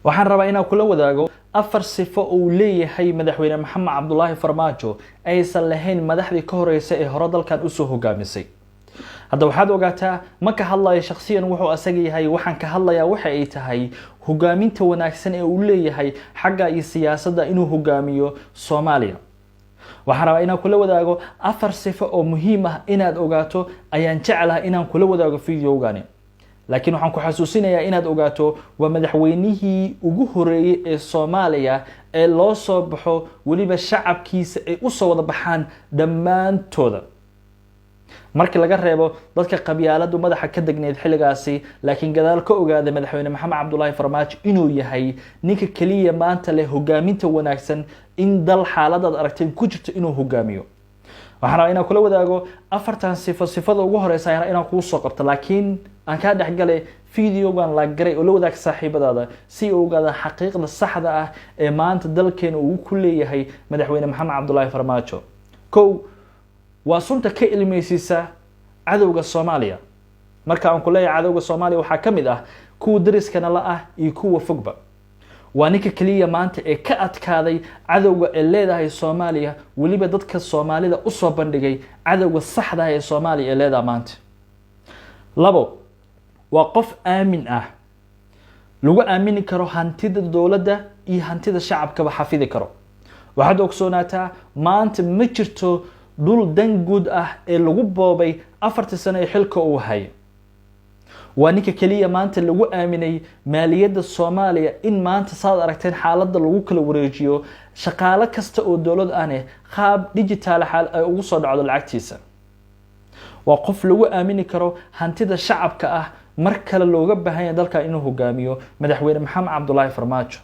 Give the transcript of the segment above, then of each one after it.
waxaan rabaa inaan kula wadaago afar sifo uu leeyahay madaxweyne maxamed cabdullaahi farmaajo aysan lahayn madaxdii ka horeysay ee hore dalkan usoo hogaamisay. hadda waxaad ogaataa ma ka hadlayo shakhsiyan wuxuu asaga yahay, waxaan ka hadlayaa waxa ay tahay hogaaminta wanaagsan ee uu leeyahay xagga iyo siyaasadda inuu hogaamiyo Soomaaliya. waxaan rabaa inaan kula wadaago afar sifo oo muhiim ah inaad ogaato, ayaan jecelahay inaan kula wadaago fiidiyowgani. laakiin waxaan ku xasuusinayaa inaad ogaato waa madaxweynihii ugu horeeyay ee Soomaaliya ee loo soo baxo waliba shacabkiisa ay u soo wada baxaan dhammaantooda. markii laga reebo dadka qabyaaladu madaxa ka degneed xilligaasi, laakiin gadaal ka ogaaday madaxweyne maxamed cabdullaahi farmaajo inuu yahay ninka kaliya maanta leh hogaaminta wanaagsan in dal xaaladaad aragteen ku jirto inuu hogaamiyo. waxaan rabaa inaan kula wadaago afartan sifo. sifada ugu horeysa inaan kuu soo qabto, laakiin aan kaa dhexgalay fiidiyowgan la garay oo la wadaag saaxiibadaada si uu ogaado xaqiiqda saxda ah ee maanta dalkeena uu ku leeyahay madaxweyne maxamed cabdullaahi farmaajo. kow waa sunta ka ilmeysiisa cadowga Soomaaliya. marka aan ku leeyahay cadowga Soomaaliya waxaa ka mid ah kuwa dariskana la ah iyo kuwa fogba. waa ninka kaliya maanta ee ka adkaaday cadowga ee leedahay Soomaaliya, waliba dadka Soomaalida u soo bandhigay cadowga saxda ah ee Soomaaliya ee leedahay maanta. labo waa qof aamin ah, lagu aamini karo hantida dowladda iyo hantida shacabkaba xafidi karo. waxaad ogsoonataa maanta ma jirto dhul dan guud ah ee lagu boobay 4 sano ee xilka uu hayay. waa ninka kaliya maanta lagu aaminay maaliyadda Soomaaliya in maanta saad aragteen xaaladda lagu kala wareejiyo shaqaale kasta oo dowlad ah qaab digital ay ugu soo dhacdo lacagtiisa. waa qof lagu aamini karo hantida shacabka ah mar kale looga baahan yahay dalka inuu hogaamiyo madaxweyne maxamed cabdullaahi farmaajo.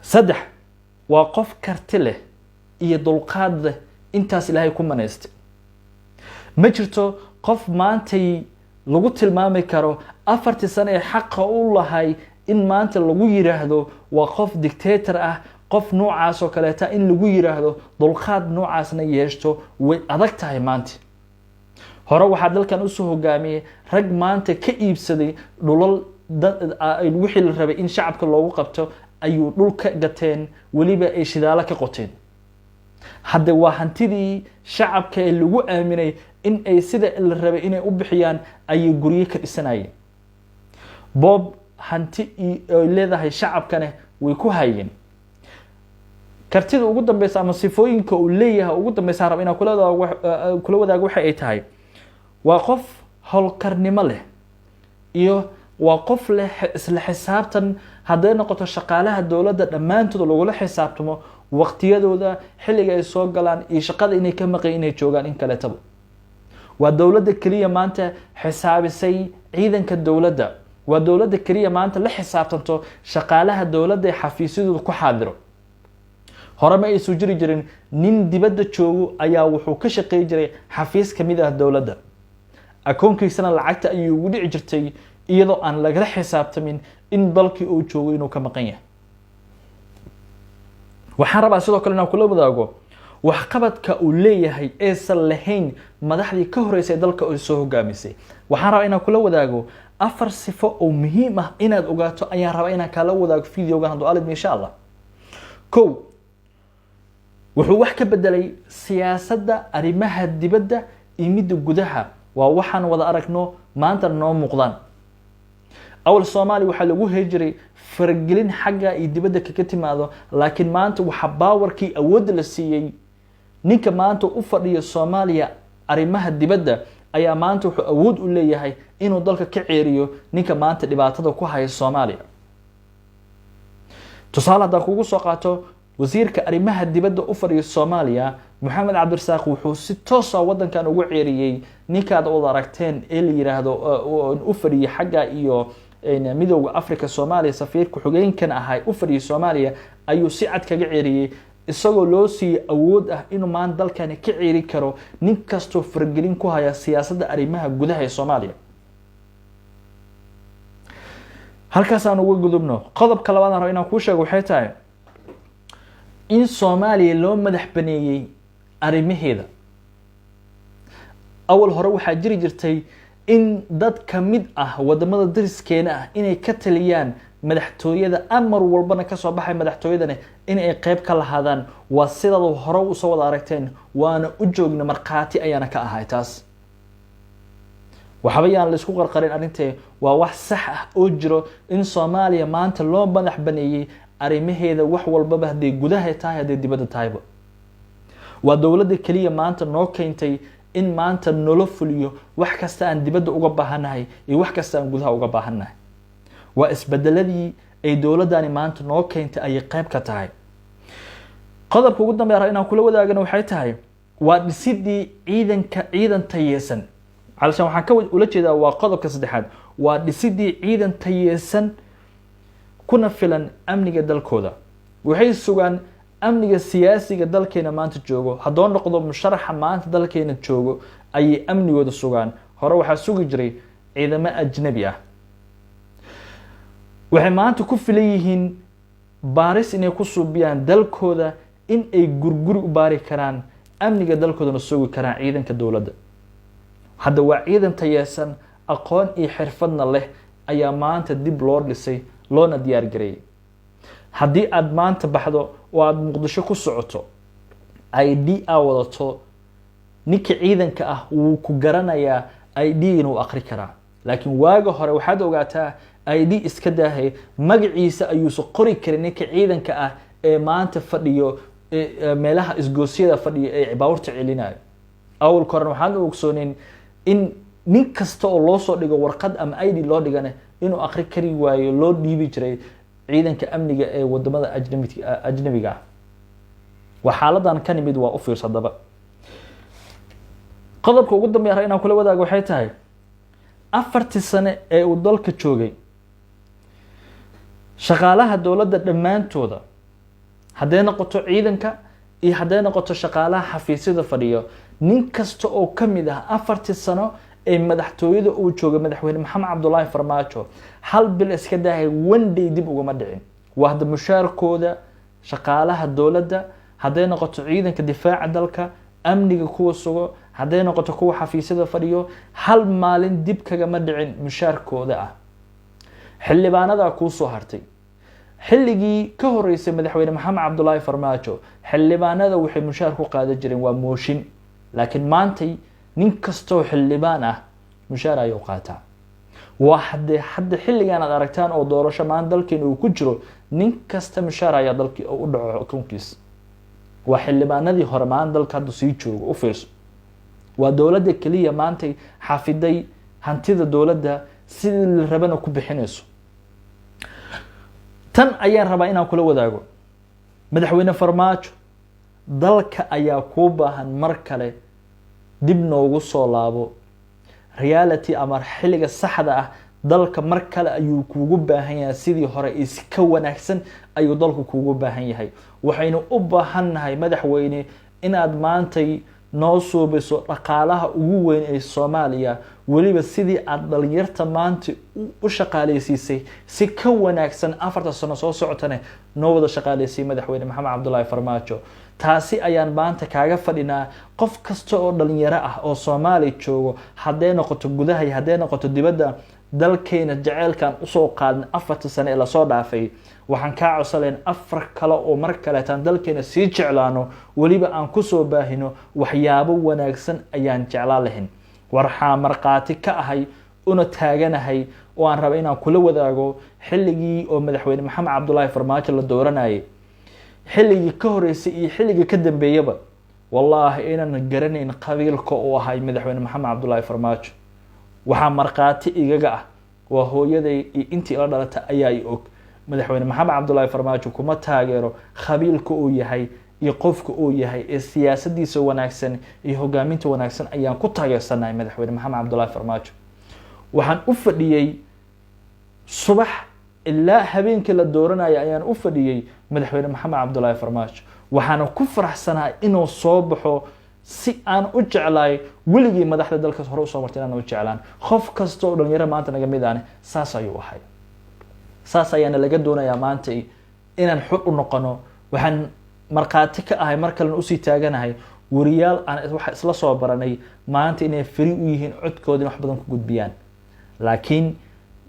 saddex waa qof karti leh iyo dulqaad leh, intaas Ilaahay ku maneystay. ma jirto qof maantay lagu tilmaami karo 4 sano ee xaq u lahay in maanta lagu yiraahdo waa qof dictator ah. qof noocaas oo kale in lagu yiraahdo dulqaad noocaasna yeeshto way adag tahay maanta. hore waxaa dalkan u soo hogaamiyay rag maanta ka iibsaday dhulal wixii la rabay in shacabka loogu qabto ayuu dhul ka gateen, waliba ay shidaalo ka qoteen. hadda waa hantidii shacabka ee lagu aaminay in ay sida la rabay inay u bixiyaan ayay guryo ka dhisanayeen. bob hanti ay leedahay shacabkana way ku hayeen. kartida ugu dambeysa ama sifooyinka uu leeyahay ugu dambeysa rab inaan kula wadaago waxa ay tahay waa qof howlkarnimo leh iyo waa qof leh isla xisaabtan. hadday noqoto shaqaalaha dowladda dhammaantood lagula xisaabtamo waqtiyadooda, xilliga ay soo galaan iyo shaqada inay ka maqan inay joogaan in kale taba. waa dowladda kaliya maanta xisaabisay ciidanka dowladda. waa dowladda kaliya maanta la xisaabtanto shaqaalaha dowladda ee xafiisyadooda ku xaadiro. hore ma ay soo jiri jirin nin dibadda joogo ayaa wuxuu ka shaqeey jiray xafiis kamid ah dowladda. akoonkiisana lacagta ayuu ugu dhici jirtay iyadoo aan lagala xisaabtamin in dalkii uu joogo inuu ka maqan yahay. waxaan rabaa sidoo kale inaan kula wadaago waxqabadka uu leeyahay aysan lahayn madaxdii ka horeysay dalka oo soo hogaamisay. waxaan rabaa inaan kula wadaago afar sifo oo muhiim ah inaad ogaato, ayaan rabaa inaan kala wadaago fiidiyowgan hadduu alid insha Allah. kow wuxuu wax ka bedelay siyaasadda arrimaha dibadda iyo midda gudaha. waa waxaan wada aragno maanta noo muuqdaan. awal Soomaaliya waxaa lagu heejiray fargelin xagga iyo dibadda kaga timaado, laakiin maanta waxa baawarkii awood la siiyay ninka maanta u fadhiyo Soomaaliya arrimaha dibadda ayaa maanta wuxuu awood u leeyahay inuu dalka ka ceeriyo ninka maanta dhibaatada ku haya Soomaaliya. tusaale haddaan kugu soo qaato wasiirka arrimaha dibadda u fadhiyo Soomaaliya Maxamed Cabdirasaaq wuxuu si toos ah wadankan ugu ceeriyay ninkaad wada aragteen ee la yiraahdo u fadhiyo xagga iyo midowga Afrika Soomaaliya safiirka xogeenkan ahay u fadhiyo Soomaaliya ayuu si cad kaga ceeriyay, isagoo loo siiyay awood ah inuu maan dalkan ka ceeri karo nin kastoo fargelin ku haya siyaasadda arrimaha gudaha ee Soomaaliya. halkaas aan uga gudubno qodobka labaad aan rabo inaan kuu sheego waxay tahay in Soomaaliya loo madax baneeyay arrimaheeda. awal hore waxaa jiri jirtay in dad kamid ah wadamada dariskeena ah inay ka taliyaan madaxtooyada amar walbana ka soo baxay madaxtooyadana in ay qayb ka lahaadaan waa sidaad hore u soo wada aragteen waana u joogna marqaati ayaana ka ahay taas waxba yaan la isku qarqarin arintee waa wax sax ah oo jiro in Soomaaliya maanta loo madax baneeyay arimaheeda wax walba haday gudaha tahay haday dibadda tahayba waa dawladda kaliya maanta noo keentay in maanta nolol fuliyo wax kasta aan dibadda uga baahanahay iyo wax kasta aan gudaha uga baahanahay waa isbedeladii ay dawladani maanta noo keentay ay qayb ka tahay qodobka ugu dambeeya inaan kula wadaagano waxay tahay waa dhisidii ciidan tayeesan علشان waxaan ka ula jeedaa waa qodobka saddexaad waa dhisidii ciidan tayeesan kuna filan amniga dalkooda waxay sugaan amniga siyaasiga dalkeena maanta joogo haddoo noqdo musharaxa maanta dalkeena joogo ay amnigooda sugaan hore waxaa sugi jiray ciidamo ajnabi ah waxay maanta ku filan yihiin baaris inay ku suubiyaan dalkooda in ay gurguri u baari karaan amniga dalkoodana sugi karaan ciidanka dawladda hadda waa ciidan tayeesan aqoon iyo xirfadna leh ayaa maanta dib loo dhisay loona diyaar gareeyay haddii aad maanta baxdo oo aad muqdisho ku socoto ID wadato ninka ciidanka ah wuu ku garanayaa ID inuu akhri karaa laakiin waaga hore waxaad ogaataa ID iska daahay magaciisa ayuu soo qori karin ninka ciidanka ah ee maanta fadhiyo meelaha isgoosiyada fadhiyo ee cibaarta celinayo awal koran waxaan ogsoonin in nin kasta oo loo soo dhigo warqad ama ID loo dhigana inuu akhri kari waayo loo dhiibi jiray ciidanka amniga ee wadamada ajnabiga ah wa xaaladan kan mid waa u fiirsadaba qodobka ugu dambeeya inaan kula wadaago waxay tahay 4 sano ee uu dalka joogay shaqaalaha dawladda dhamaantooda haday noqoto ciidanka iyo haday noqoto shaqaalaha xafiisyada fadhiyo nin kasta oo kamid ah 4 sano ee madaxtooyada uu joogay madaxweyne Maxamed Cabdullaahi Farmaajo hal bil iska daahay one day dib uga ma dhicin waxa mushaarkooda shaqaalaha dawladda haday noqoto ciidanka difaaca dalka amniga kuwa sugo haday noqoto kuwa xafiisyada fadhiyo hal maalin dib kaga ma dhicin mushaarkooda ah xildhibaanada ku soo hartay xilligii ka horeysay madaxweyne Maxamed Cabdullaahi Farmaajo xildhibaanada waxay mushaar ku qaadan jireen waa mooshin laakiin maantay nin kasto xildhibaan ah mushaar ayuu qaataa waa hadda xilligan aad aragtaan oo doorasho maan dalkeena uu ku jiro nin kasta mushaar ayaa dalkii u dhaco xukunkiis waa xildhibaanadii hore maan dalka hadda sii joogo u fiirso waa dawladda kaliya maantay xafiday hantida dawladda sidii la rabana ku bixinayso tan ayaan rabaa inaan kula wadaago madaxweyne Farmaajo dalka ayaa ku baahan mar kale dib noogu soo laabo reality ama xilliga saxda ah dalka mar kale ayuu kuugu baahan yahay sidii hore iska wanaagsan ayuu dalku kuugu baahan yahay waxaynu u baahannahay madaxweyne inaad maantay noo suubiso dhaqaalaha ugu weyn ee Soomaaliya waliba sidii aad dhalinyarta maanta u shaqaaleysiisay si ka wanaagsan 4 sano soo socotana noo wada shaqaaleysay madaxweyne Maxamed Cabdullaahi Farmaajo taasi ayaan maanta kaaga fadhinaa qof kasta oo dhalinyaro ah oo Soomaali joogo haday noqoto gudaha iyo haday noqoto dibadda dalkeena jaceelkan u soo qaadna 4 sano ee la soo dhaafay waxaan ka codsaleen 4 kale oo mar kale tan dalkeena si jeclaano waliba aan ku soo baahino waxyaabo wanaagsan ayaan jeclaa lahayn warxa marqaati ka ahay una taaganahay oo aan raba inaan kula wadaago xilligii oo madaxweyne Maxamed Cabdullaahi Farmaajo la dooranayay xilligii ka horeysay iyo xilligii ka dambeeyaba wallahi inaan garanayn qabiilka oo ahay madaxweyne Maxamed Cabdullaahi Farmaajo waxa marqaati igaga ah waa hooyaday intii la dhalatay ayay og madaxweyne Maxamed Cabdullaahi Farmaajo kuma taageero qabiilka uu yahay iyo qofka uu yahay ee siyaasadiisa wanaagsan iyo hogaaminta wanaagsan ayaan ku taageersanahay madaxweyne Maxamed Cabdullaahi Farmaajo waxaan u fadhiyay subax ilaa habeenkii la dooranayay ayaan u fadhiyay madaxweyne Maxamed Cabdullaahi Farmaajo waxaan ku faraxsanahay inuu soo baxo si aan u jeclaay weligii madaxda dalka hore u soo martay inaan u jeclaan qof kasta oo dhalinyaro maanta naga mid ah saas ayuu ahay saas ayaana laga doonayaa maanta inaan xul u noqono waxaan marqaati ka ahay mar kale u sii taaganahay wariyaal aan wax isla soo baranay maanta inay firi u yihiin codkooda wax badan ku gudbiyaan laakiin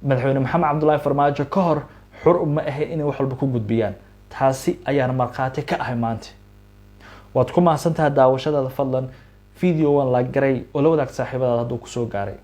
madaxweyne Maxamed Cabdullaahi Farmaajo ka hor xur uma ahayn inay wax walba ku gudbiyaan. taasi ayaan markhaati ka ahay maanta. waad ku mahadsantahay daawashadaada. fadlan videowan la garay oo la wadaag saaxiibadaada hadduu kusoo gaaray.